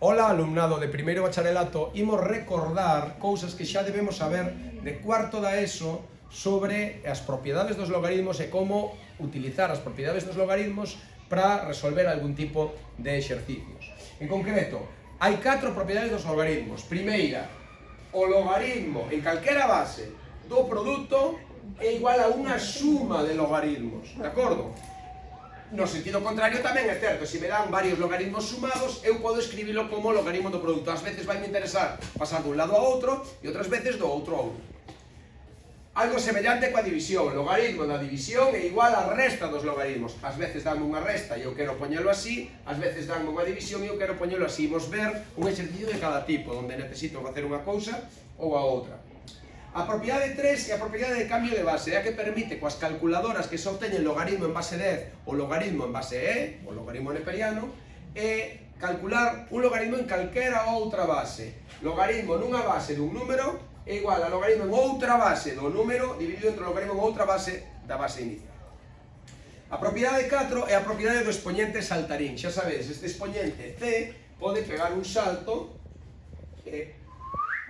Ola, alumnado de primeiro bacharelato, imos recordar cousas que xa debemos saber de cuarto da ESO sobre as propiedades dos logaritmos e como utilizar as propiedades dos logaritmos para resolver algún tipo de exercicios. En concreto, hai 4 propiedades dos logaritmos. Primeira, o logaritmo en calquera base do produto é igual a unha suma de logaritmos, de acordo? No sentido contrario tamén é certo, se me dan varios logaritmos sumados, eu podo escribilo como logaritmo do produto. Ás veces vai me interesar pasar dun lado a outro e outras veces do outro a outro. Algo semellante coa división. O logaritmo da división é igual á resta dos logaritmos. Ás veces danme unha resta e eu quero poñelo así, ás veces danme unha división e eu quero poñelo así. Imos ver un exercicio de cada tipo, onde necesito facer unha cousa ou a outra. A propiedade 3 é a propiedade de cambio de base, é a que permite coas calculadoras que só obteñen logaritmo en base 10 ou logaritmo en base e, o logaritmo neperiano, e calcular un logaritmo en calquera outra base. Logaritmo nunha base dun número é igual a logaritmo en outra base do número dividido entre o logaritmo en outra base da base inicial. A propiedade 4 é a propiedade do expoñente saltarín. Xa sabedes, este expoñente C pode pegar un salto e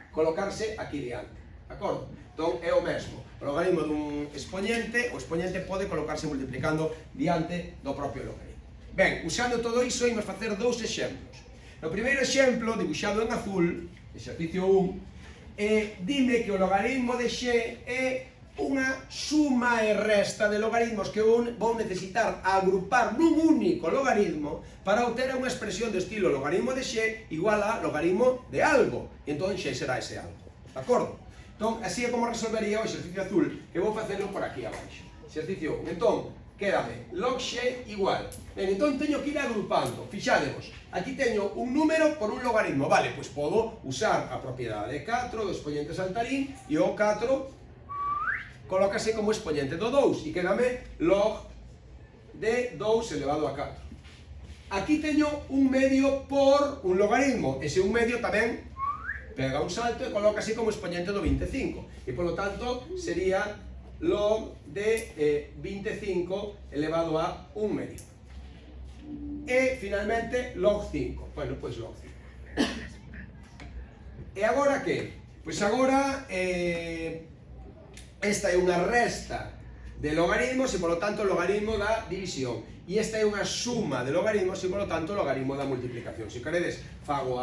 colocarse aquí diante. De acordo? Entón é o mesmo. O logaritmo dun expoñente, o expoñente pode colocarse multiplicando diante do propio logaritmo. Ben, usando todo iso, imos facer dous exemplos. No primeiro exemplo, dibuixado en azul, exercicio 1, dime que o logaritmo de x é unha suma e resta de logaritmos que vou necesitar agrupar nun único logaritmo para obter unha expresión do estilo logaritmo de x igual a logaritmo de algo. Entón x será ese algo. De acordo? Entón, así é como resolvería o exercicio azul, que vou facelo por aquí abaixo. Exercicio 1. Entón, quédame log x igual. Ben, entón teño que ir agrupando. Fixadevos, aquí teño un número por un logaritmo. Vale, pois podo usar a propiedade de 4 do expoñente saltarín e o 4 colócase como expoñente do 2 e quédame log de 2 elevado a 4. Aquí teño un medio por un logaritmo. Ese un medio tamén pega un salto e coloca así como expoñente do 25 e polo tanto sería log de 25 elevado a 1 medio e finalmente log 5. Bueno, pois log 5. E agora que? Pois agora esta é unha resta de logaritmos e polo tanto logaritmo da división e esta é unha suma de logaritmos e polo tanto logaritmo da multiplicación. Se queredes fago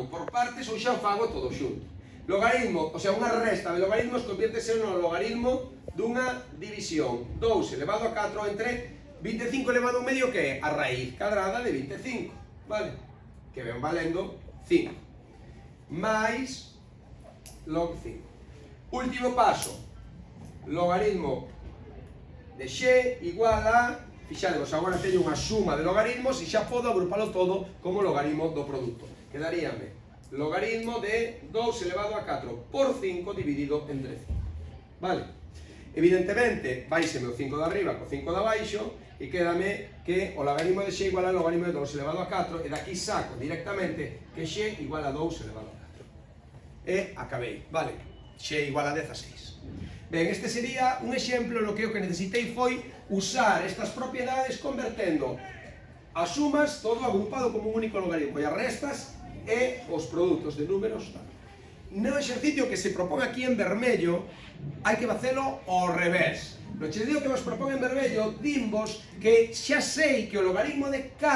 por partes ou xa o fago todo xunto. Logaritmo, o sea, unha resta de logaritmos conviértese no logaritmo dunha división. 2 elevado a 4 entre 25 elevado a 1 medio, que é a raíz cadrada de 25, vale? Que ven valendo 5. Mais log 5. Último paso. Logaritmo de x igual a... Fixadevos, agora teño unha suma de logaritmos e xa podo agrupalo todo como logaritmo do produto. Quedaríame logaritmo de 2 elevado a 4 por 5 dividido entre 5. Vale? Evidentemente, baixeme o 5 de arriba co 5 de abaixo e quédame que o logaritmo de x igual a logaritmo de 2 elevado a 4 e daqui saco directamente que x igual a 2 elevado a 4. E acabei, vale? X igual a 16. Ben, este sería un exemplo no que o que necesitei foi usar estas propiedades convertendo as sumas todo agrupado como un único logaritmo e as restas e os produtos de números. No exercicio que se propón aquí en vermello hai que facelo ao revés. No exercicio que vos propón en vermello dimos que xa sei que o logaritmo de k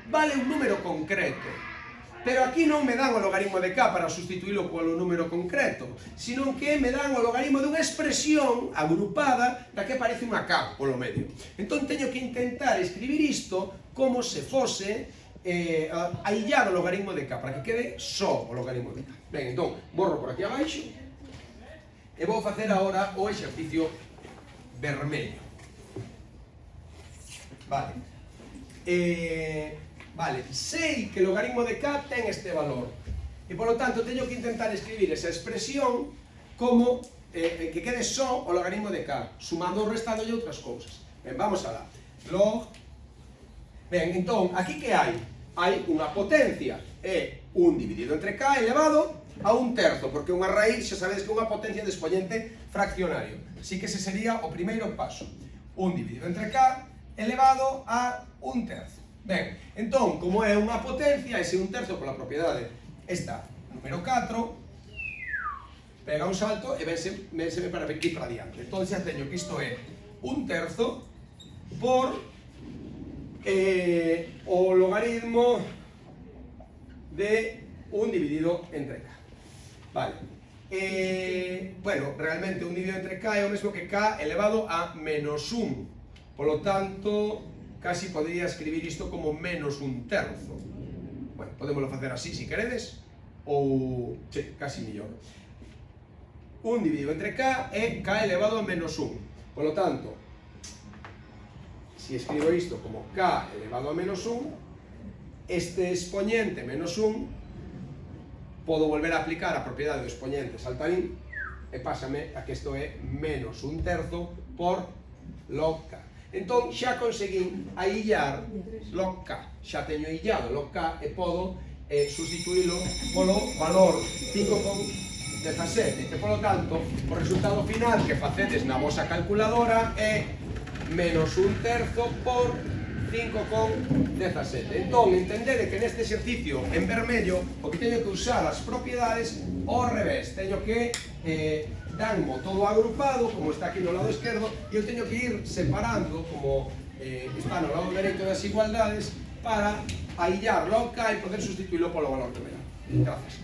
vale un número concreto, pero aquí non me dan o logaritmo de k para sustituílo polo número concreto, sino que me dan o logaritmo dunha expresión agrupada da que parece unha k polo medio. Entón teño que intentar escribir isto como se fose aillar o logaritmo de k, para que quede só o logaritmo de k. Ben, entón, borro por aquí abaixo e vou facer agora o exercicio vermello. Vale. Vale, sei que o logaritmo de k ten este valor e polo tanto teño que intentar escribir esa expresión como que quede só o logaritmo de k, sumando ou restando e outras cousas. Ben, vamos alá. Log. Ben, entón, aquí que hai? Hai unha potencia, é 1 dividido entre k elevado a 1/3, porque unha raíz, xa sabedes que é unha potencia de expoñente fraccionario. Así que ese sería o primeiro paso. 1 dividido entre k elevado a 1/3. Ben, entón, como é unha potencia, ese 1/3 pola propiedade esta, número 4, pega un salto e vénseme para aquí para diante. Entón xa teño que isto é 1/3 por o logaritmo de 1 dividido entre k. Vale. Bueno, realmente 1 dividido entre k é o mesmo que k elevado a menos 1. Polo tanto, casi podría escribir isto como menos 1/3. Bueno, podémoslo facer así, se queredes, ou... sí, casi millón. 1 dividido entre k é k elevado a menos 1. Polo tanto, se escribo isto como k elevado a menos 1, este expoñente menos 1, podo volver a aplicar a propiedade do expoñente saltarín e pásame a que isto é menos 1/3 por log k. Entón xa conseguín aillar log k, xa teño illado log k e podo sustituílo polo valor 5,17 e polo tanto o resultado final que facedes na vosa calculadora é menos 1/3 por 5,17. Entón, entendede que neste exercicio en vermello o que teño que usar as propiedades ao revés, teño que danmo todo agrupado, como está aquí no lado esquerdo, e eu teño que ir separando, como está no lado dereito das igualdades, para aillar log k e poder sustituílo polo valor que me dá. Gracias.